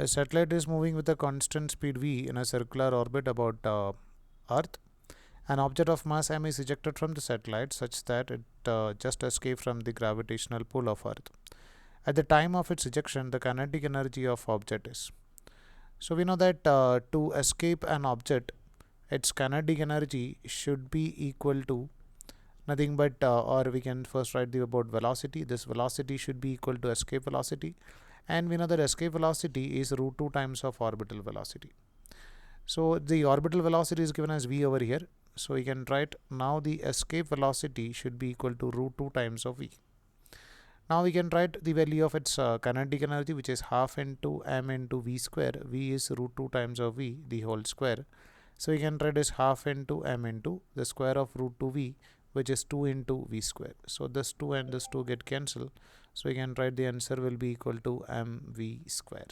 A satellite is moving with a constant speed v in a circular orbit about Earth. An object of mass m is ejected from the satellite such that it just escaped from the gravitational pull of Earth. At the time of its ejection, the kinetic energy of object is. So we know that to escape an object, its kinetic energy should be equal to nothing but, or we can first write the about velocity. This velocity should be equal to escape velocity, and we know that escape velocity is root 2 times of orbital velocity. So the orbital velocity is given as v over here. So we can write now the escape velocity should be equal to root 2 times of v. Now we can write the value of its kinetic energy, which is half into m into v square. V is root 2 times of v, the whole square. So we can write as half into m into the square of root 2v, which is 2 into v square. So this 2 and this 2 get cancelled. So we can write the answer will be equal to mv square.